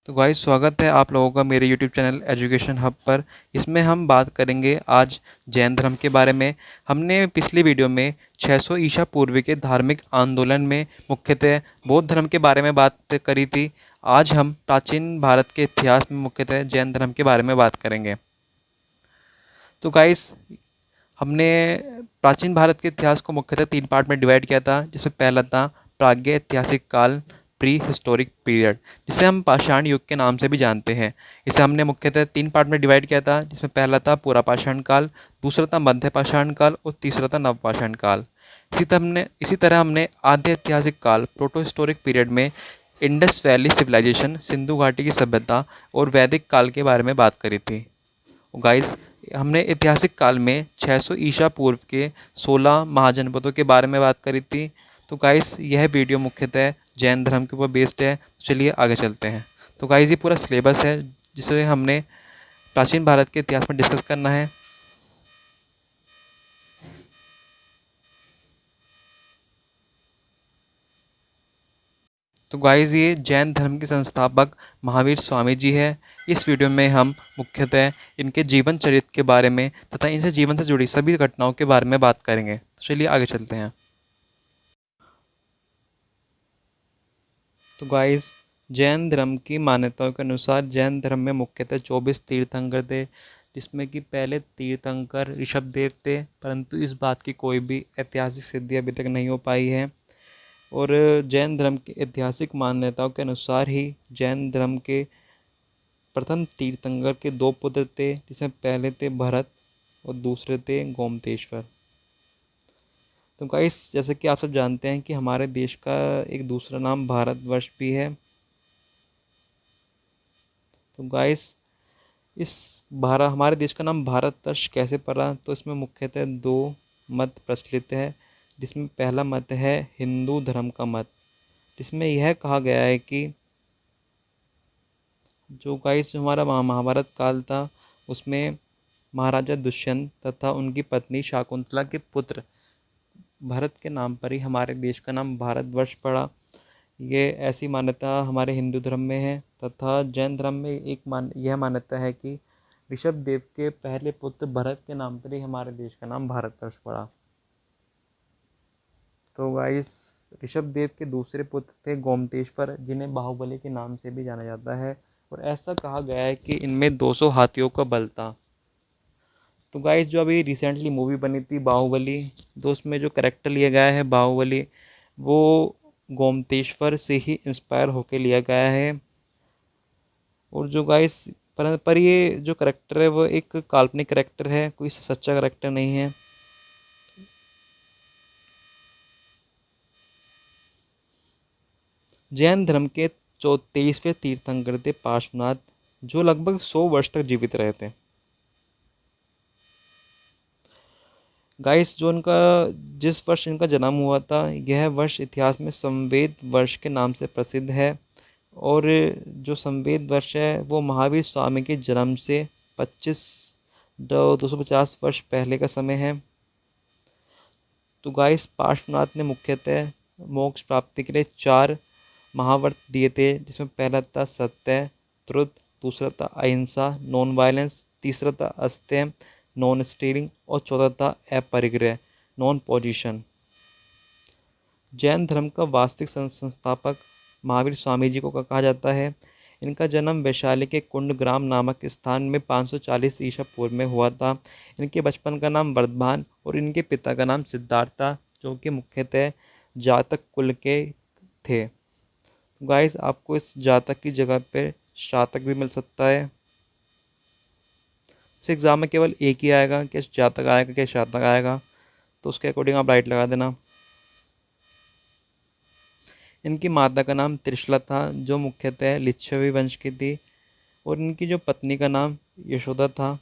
तो गाइस स्वागत है आप लोगों का मेरे यूट्यूब चैनल एजुकेशन हब पर। इसमें हम बात करेंगे आज जैन धर्म के बारे में। हमने पिछली वीडियो में 600 ईसा पूर्व के धार्मिक आंदोलन में मुख्यतः बौद्ध धर्म के बारे में बात करी थी। आज हम प्राचीन भारत के इतिहास में मुख्यतः जैन धर्म के बारे में बात करेंगे। तो गाइस हमने प्राचीन भारत के इतिहास को मुख्यतः 3 पार्ट में डिवाइड किया था, जिसमें पहला था प्राज्ञ ऐतिहासिक काल, प्री हिस्टोरिक पीरियड, जिसे हम पाषाण युग के नाम से भी जानते हैं। इसे हमने मुख्यतः 3 पार्ट में डिवाइड किया था, जिसमें पहला था पूरा पाषाण काल, दूसरा था मध्य पाषाण काल और तीसरा था नव पाषाण काल। इसी तरह हमने आद्य ऐतिहासिक काल, प्रोटो हिस्टोरिक पीरियड में इंडस वैली सिविलाइजेशन, सिंधु घाटी की सभ्यता और वैदिक काल के बारे में बात करी थी। गाइस हमने ऐतिहासिक काल में 600 ईसा पूर्व के 16 महाजनपदों के बारे में बात करी थी। तो गाइस यह वीडियो मुख्यतः जैन धर्म के ऊपर बेस्ड है। चलिए आगे चलते हैं। तो गाइस ये पूरा सिलेबस है जिसे हमने प्राचीन भारत के इतिहास में डिस्कस करना है। तो गाइस ये जैन धर्म के संस्थापक महावीर स्वामी जी है। इस वीडियो में हम मुख्यतः इनके जीवन चरित्र के बारे में तथा इनसे जीवन से जुड़ी सभी घटनाओं के बारे में बात करेंगे। तो चलिए आगे चलते हैं। तो गाइस जैन धर्म की मान्यताओं के अनुसार जैन धर्म में मुख्यतः 24 तीर्थंकर थे, जिसमें कि पहले तीर्थंकर ऋषभदेव थे, परंतु इस बात की कोई भी ऐतिहासिक सिद्धि अभी तक नहीं हो पाई है। और जैन धर्म की ऐतिहासिक मान्यताओं के अनुसार ही जैन धर्म के प्रथम तीर्थंकर के 2 पुत्र थे, जिसमें पहले थे भरत और दूसरे थे गोमतेश्वर। तो गाइस जैसे कि आप सब जानते हैं कि हमारे देश का एक दूसरा नाम भारतवर्ष भी है। तो गाइस इस भारत हमारे देश का नाम भारतवर्ष कैसे पड़ा, तो इसमें मुख्यतः 2 मत प्रचलित है, जिसमें पहला मत है हिंदू धर्म का मत, जिसमें यह कहा गया है कि जो हमारा महाभारत काल था उसमें महाराजा दुष्यंत तथा उनकी पत्नी शाकुंतला के पुत्र भरत के नाम पर ही हमारे देश का नाम भारतवर्ष पड़ा। ये ऐसी मान्यता हमारे हिंदू धर्म में है। तथा जैन धर्म में यह मान्यता है कि ऋषभदेव के पहले पुत्र भरत के नाम पर ही हमारे देश का नाम भारतवर्ष पड़ा। तो गाइस ऋषभदेव के दूसरे पुत्र थे गोमतेश्वर, जिन्हें बाहुबली के नाम से भी जाना जाता है, और ऐसा कहा गया है कि इनमें 200 हाथियों का बल था। तो गाइस जो अभी रिसेंटली मूवी बनी थी बाहुबली, तो उसमें जो करेक्टर लिया गया है बाहुबली, वो गोमतेश्वर से ही इंस्पायर होके लिया गया है। और जो गाइस पर ये जो करेक्टर है वो एक काल्पनिक करेक्टर है, कोई सच्चा करेक्टर नहीं है। जैन धर्म के 23वें तीर्थंकर थे पार्श्वनाथ, जो लगभग 100 वर्ष तक जीवित रहे थे। गाइस जिस वर्ष इनका जन्म हुआ था, यह वर्ष इतिहास में संवेद वर्ष के नाम से प्रसिद्ध है। और जो संवेद वर्ष है वो महावीर स्वामी के जन्म से 250 वर्ष पहले का समय है। तो गाइस पार्श्वनाथ ने मुख्यतः मोक्ष प्राप्ति के लिए 4 महाव्रत दिए थे, जिसमें पहला था सत्य ट्रुथ, दूसरा था अहिंसा नॉन वायलेंस, तीसरा था अस्तेय नॉन स्टीलिंग और चौथा था अपरिग्रह नॉन पोजिशन। जैन धर्म का वास्तविक संस्थापक महावीर स्वामी जी को कहा जाता है। इनका जन्म वैशाली के कुंडग्राम नामक स्थान में 540 ईसा पूर्व में हुआ था। इनके बचपन का नाम वर्धमान और इनके पिता का नाम सिद्धार्थ था, जो कि मुख्यतः जातक कुल के थे। गाइस आपको इस जातक की जगह पे शातक भी मिल सकता है। इस एग्ज़ाम में केवल एक ही आएगा, कि जातक आएगा क्या शातक आएगा, तो उसके अकॉर्डिंग आप राइट लगा देना। इनकी माता का नाम त्रिशला था, जो मुख्यतः लिच्छवी वंश की थी, और इनकी जो पत्नी का नाम यशोदा था।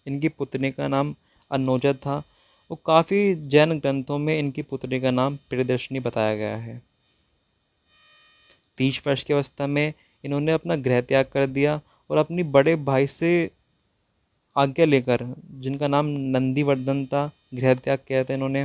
इनकी पुत्री का नाम अनोजा था, और काफ़ी जैन ग्रंथों में इनकी पुत्री का नाम प्रियदर्शनी बताया गया है। 30 वर्ष की अवस्था में इन्होंने अपना गृह त्याग कर दिया और अपनी बड़े भाई से आज्ञा लेकर, जिनका नाम नंदीवर्धन था, गृह त्याग किया था इन्होंने।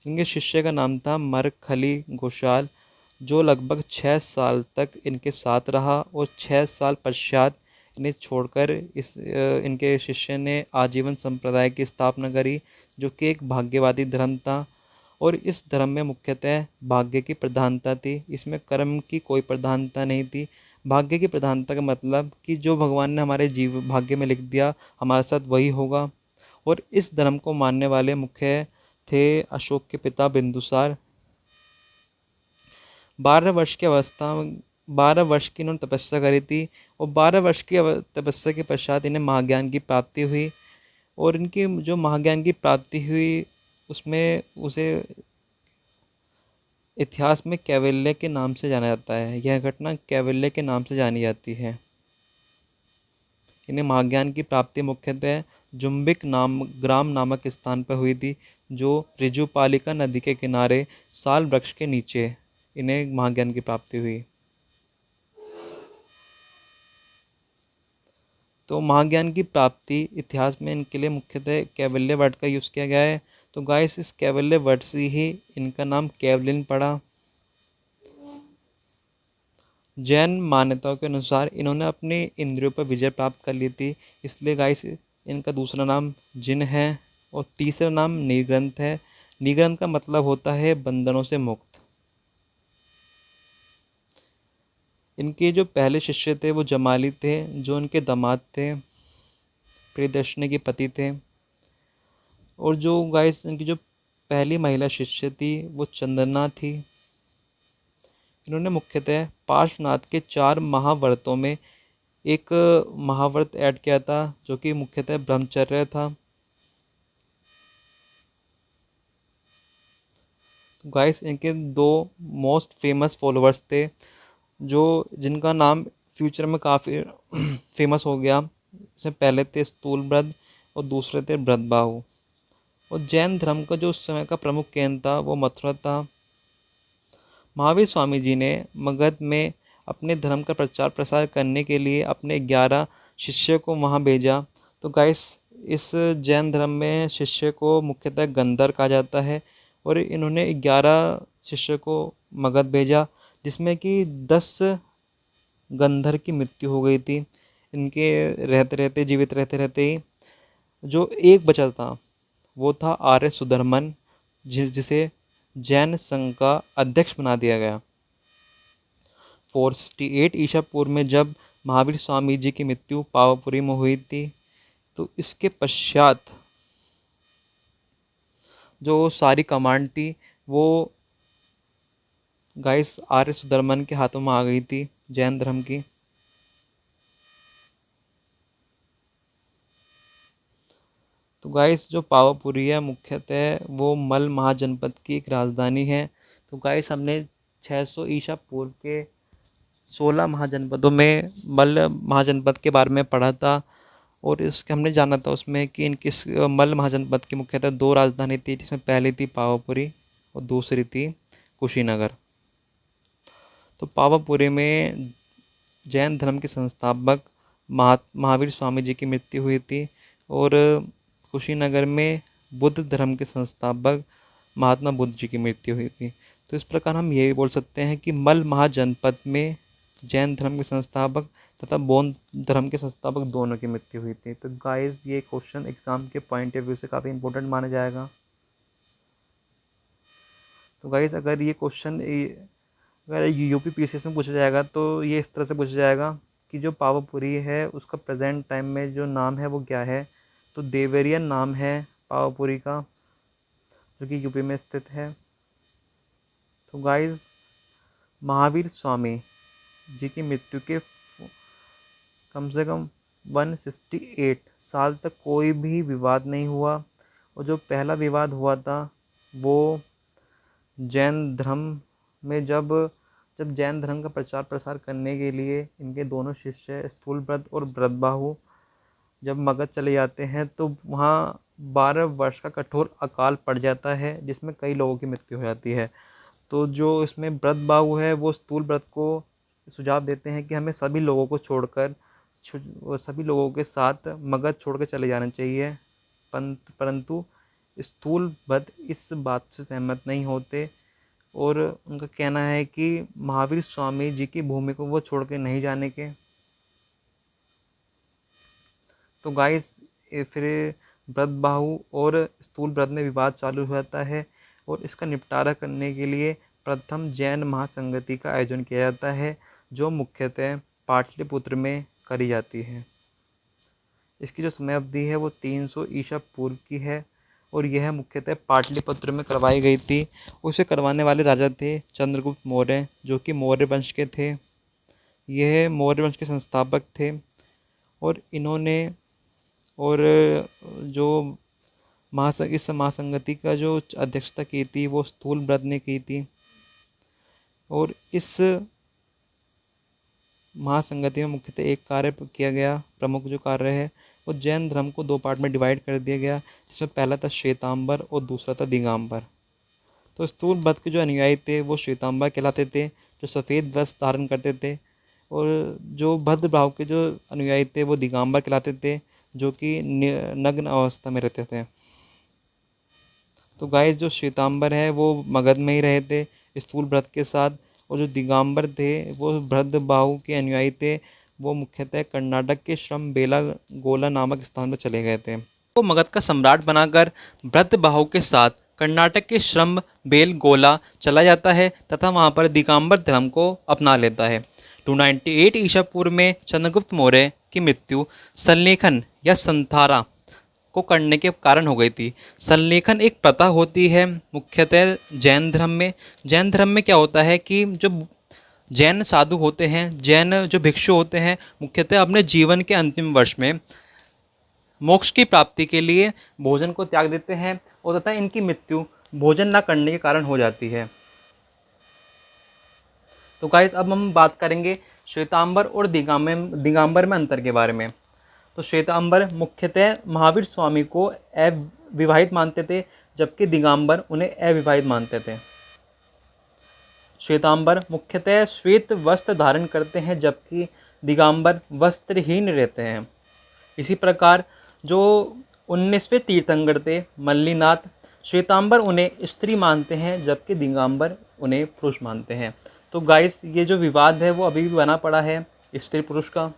इनके शिष्य का नाम था मरखली घोषाल, जो लगभग 6 साल तक इनके साथ रहा और 6 साल पश्चात इन्हें छोड़कर इनके शिष्य ने आजीवन संप्रदाय की स्थापना करी, जो कि एक भाग्यवादी धर्म था। और इस धर्म में मुख्यतः भाग्य की प्रधानता थी, इसमें कर्म की कोई प्रधानता नहीं थी। भाग्य की प्रधानता का मतलब कि जो भगवान ने हमारे जीव भाग्य में लिख दिया हमारे साथ वही होगा। और इस धर्म को मानने वाले मुख्य थे अशोक के पिता बिंदुसार। 12 वर्ष की इन्होंने तपस्या करी थी और 12 वर्ष की तपस्या के पश्चात इन्हें महाज्ञान की प्राप्ति हुई। और इनकी जो महाज्ञान की प्राप्ति हुई उसमें उसे इतिहास में कैवल्य के नाम से जाना जाता है। यह घटना कैवल्य के नाम से जानी जाती है। इन्हें महाज्ञान की प्राप्ति मुख्यतः जुम्बिक ग्राम नामक स्थान पर हुई थी, जो ऋजुपालिका नदी के किनारे साल वृक्ष के नीचे इन्हें महाज्ञान की प्राप्ति हुई। तो महाज्ञान की प्राप्ति इतिहास में इनके लिए मुख्यतः कैवल्य वर्ड का यूज़ किया गया है। तो गाइस इस कैवल्य वर्ड से ही इनका नाम कैवलिन पड़ा। जैन मान्यताओं के अनुसार इन्होंने अपनी इंद्रियों पर विजय प्राप्त कर ली थी, इसलिए गाइस इनका दूसरा नाम जिन है। और तीसरा नाम निग्रंथ है। निग्रंथ का मतलब होता है बंधनों से मुक्त। इनके जो पहले शिष्य थे वो जमाली थे, जो इनके दामाद थे, प्रियदर्शनी के पति थे। और जो गाइस इनकी जो पहली महिला शिष्य थी वो चंदना थी। इन्होंने मुख्यतः पार्श्वनाथ के 4 महाव्रतों में एक महाव्रत ऐड किया था, जो कि मुख्यतः ब्रह्मचर्य था। तो गाइस इनके 2 मोस्ट फेमस फॉलोअर्स थे, जो जिनका नाम फ्यूचर में काफ़ी फेमस हो गया। इसमें पहले थे स्थूलभ्रद और दूसरे थे भ्रतबाहु। और जैन धर्म का जो उस समय का प्रमुख केंद्र था वो मथुरा था। महावीर स्वामी जी ने मगध में अपने धर्म का प्रचार प्रसार करने के लिए अपने 11 शिष्य को वहाँ भेजा। तो गाइस इस जैन धर्म में शिष्य को मुख्यतः गंधर कहा जाता है। और इन्होंने 11 शिष्य को मगध भेजा, जिसमें कि 10 गंधर की मृत्यु हो गई थी इनके रहते रहते, जीवित रहते रहते ही। जो एक बचा था वो था आर्य सुधर्मन, जिसे जैन संघ का अध्यक्ष बना दिया गया। 468 ईसा पूर्व में जब महावीर स्वामी जी की मृत्यु पावापुरी में हुई थी, तो इसके पश्चात जो सारी कमांड थी वो गाइस आर्य सुधर्मन के हाथों में आ गई थी जैन धर्म की। तो गाइस जो पावापुरी है मुख्यतः वो मल महाजनपद की एक राजधानी है। तो गाइस हमने 600 ईसा पूर्व के 16 महाजनपदों में मल महाजनपद के बारे में पढ़ा था। और इसके हमने जाना था उसमें कि इनकी मल महाजनपद की मुख्यतः 2 राजधानी थी, जिसमें पहली थी पावापुरी और दूसरी थी कुशीनगर। तो पावापुरी में जैन धर्म के संस्थापक महावीर स्वामी जी की मृत्यु हुई थी। और कुशीनगर में बुद्ध धर्म के संस्थापक महात्मा बुद्ध जी की मृत्यु हुई थी। तो इस प्रकार हम ये भी बोल सकते हैं कि मल महाजनपद में जैन धर्म के संस्थापक तथा बौद्ध धर्म के संस्थापक दोनों की मृत्यु हुई थी। तो गाइस ये क्वेश्चन एग्जाम के पॉइंट ऑफ व्यू से काफ़ी इंपॉर्टेंट माना जाएगा। तो गाइस अगर ये क्वेश्चन अगर यूपी पीसीएस में पूछा जाएगा तो ये इस तरह से पूछा जाएगा कि जो पावापुरी है उसका प्रेजेंट टाइम में जो नाम है वो क्या है। तो देवरियन नाम है पावापुरी का, जो कि यूपी में स्थित है। तो गाइस महावीर स्वामी जी की मृत्यु के कम से कम 168 साल तक कोई भी विवाद नहीं हुआ। और जो पहला विवाद हुआ था वो जैन धर्म में जब जैन धर्म का प्रचार प्रसार करने के लिए इनके दोनों शिष्य स्थूलभ्रद और भ्रतबाहु जब मगध चले जाते हैं, तो वहाँ 12 वर्ष का कठोर अकाल पड़ जाता है, जिसमें कई लोगों की मृत्यु हो जाती है। तो जो इसमें भ्रतबाहु है वो स्थूलभ्रद को सुझाव देते हैं कि हमें सभी लोगों को छोड़कर सभी लोगों के साथ मगध छोड़कर चले जाना चाहिए। परंतु स्थूलभ्रद इस बात से सहमत नहीं होते और उनका कहना है कि महावीर स्वामी जी की भूमि को वो छोड़ के नहीं जाने के। तो गाइस फिर ब्रतबाहु और स्थूल ब्रत में विवाद चालू हो जाता है और इसका निपटारा करने के लिए प्रथम जैन महासंगति का आयोजन किया जाता है, जो मुख्यतः पाटलिपुत्र में करी जाती है। इसकी जो समय अवधि है वो 300 ईसा पूर्व की है और यह मुख्यतः पाटलिपुत्र में करवाई गई थी। उसे करवाने वाले राजा थे चंद्रगुप्त मौर्य, जो कि मौर्य वंश के थे। यह मौर्य वंश के संस्थापक थे और इन्होंने और जो इस महासंगति का जो अध्यक्षता की थी वो स्थूल ब्रत ने की थी। और इस महासंगति में मुख्यतः एक कार्य किया गया, प्रमुख जो कार्य है वो जैन धर्म को 2 पार्ट में डिवाइड कर दिया गया, जिसमें पहला था श्वेतांबर और दूसरा था दिगंबर। तो स्थूल ब्रत के जो अनुयायी थे वो श्वेतांबर कहलाते थे, जो सफ़ेद वस्त्र धारण करते थे, और जो भद्रभाव के जो अनुयायी थे वो दिगंबर कहलाते थे, जो कि नग्न अवस्था में रहते थे। तो गाइस जो श्वेतांबर है वो मगध में ही रहे थे स्थूल ब्रत के साथ, और जो दिगंबर थे वो भद्रबाहु के अनुयायी थे, वो मुख्यतः कर्नाटक के श्रम बेला गोला नामक स्थान पर चले गए थे। वो मगध का सम्राट बनाकर भद्रबाहु के साथ कर्नाटक के श्रम बेल गोला चला जाता है तथा वहाँ पर दिगंबर धर्म को अपना लेता है। 298 ईसा पूर्व में चंद्रगुप्त मौर्य की मृत्यु संलेखन या संथारा को करने के कारण हो गई थी। संलेखन एक प्रथा होती है मुख्यतः जैन धर्म में। जैन धर्म में क्या होता है कि जो जैन साधु होते हैं, जैन जो भिक्षु होते हैं, मुख्यतः अपने जीवन के अंतिम वर्ष में मोक्ष की प्राप्ति के लिए भोजन को त्याग देते हैं और तथा इनकी मृत्यु भोजन न करने के कारण हो जाती है। तो गाइस अब हम बात करेंगे श्वेतांबर और दिगंबर में अंतर के बारे में। तो श्वेतांबर मुख्यतः महावीर स्वामी को अविवाहित मानते थे, जबकि दिगंबर उन्हें अविवाहित मानते थे। श्वेतांबर मुख्यतः श्वेत वस्त्र धारण करते हैं, जबकि दिगंबर वस्त्रहीन रहते हैं। इसी प्रकार जो 19वें तीर्थंकर थे मल्लीनाथ, श्वेतांबर उन्हें स्त्री मानते हैं, जबकि दिगंबर उन्हें पुरुष मानते हैं। तो गाइस ये जो विवाद है वो अभी भी बना पड़ा है स्त्री पुरुष का।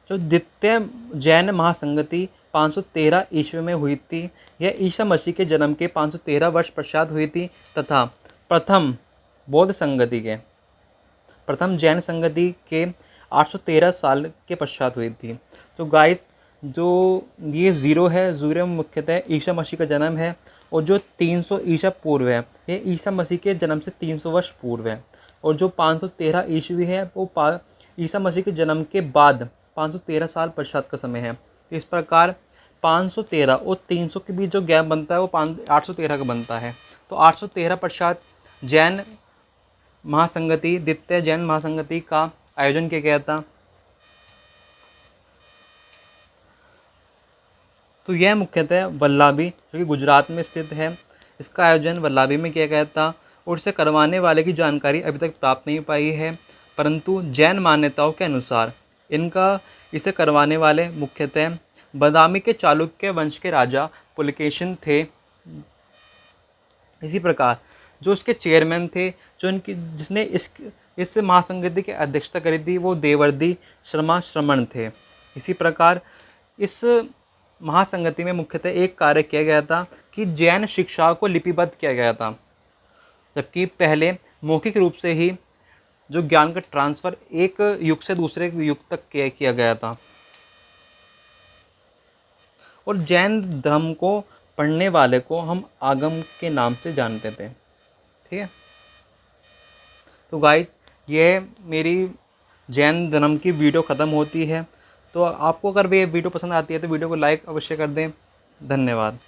जो द्वितीय जैन महासंगति 513 ईस्वी में हुई थी, यह ईसा मसीह के जन्म के 513 वर्ष पश्चात हुई थी तथा प्रथम बौद्ध संगति के प्रथम जैन संगति के 813 साल के पश्चात हुई थी। तो गाइस जो ये ज़ीरो है, ज़ीरो में मुख्यतः ईसा मसीह का जन्म है, और जो 300 ईसा पूर्व है ये ईसा मसीह के जन्म से 300 वर्ष पूर्व है, और जो 513 ईस्वी है वो ईसा मसीह के जन्म के बाद 513 साल पश्चात का समय है। तो इस प्रकार 513 और 300 के बीच जो गैप बनता है वो 813 का बनता है। तो 813 पश्चात जैन महासंगति, द्वितीय जैन महासंगति का आयोजन किया गया था। तो यह मुख्यतः वल्लभी, जो कि गुजरात में स्थित है, इसका आयोजन वल्लभी में किया गया था और इसे करवाने वाले की जानकारी अभी तक प्राप्त नहीं पाई है, परंतु जैन मान्यताओं के अनुसार इसे करवाने वाले मुख्यतः बादामी के चालुक्य वंश के राजा पुलकेशिन थे। इसी प्रकार जो उसके चेयरमैन थे, जिसने इस महासंगति की अध्यक्षता करी थी, वो देवर्षि श्रमण थे। इसी प्रकार इस महासंगति में मुख्यतः एक कार्य किया गया था कि जैन शिक्षाओं को लिपिबद्ध किया गया था, जबकि पहले मौखिक रूप से ही जो ज्ञान का ट्रांसफ़र एक युग से दूसरे युग तक किया गया था। और जैन धर्म को पढ़ने वाले को हम आगम के नाम से जानते थे। ठीक है, तो गाइस ये मेरी जैन धर्म की वीडियो ख़त्म होती है। तो आपको अगर ये वीडियो पसंद आती है तो वीडियो को लाइक अवश्य कर दें। धन्यवाद।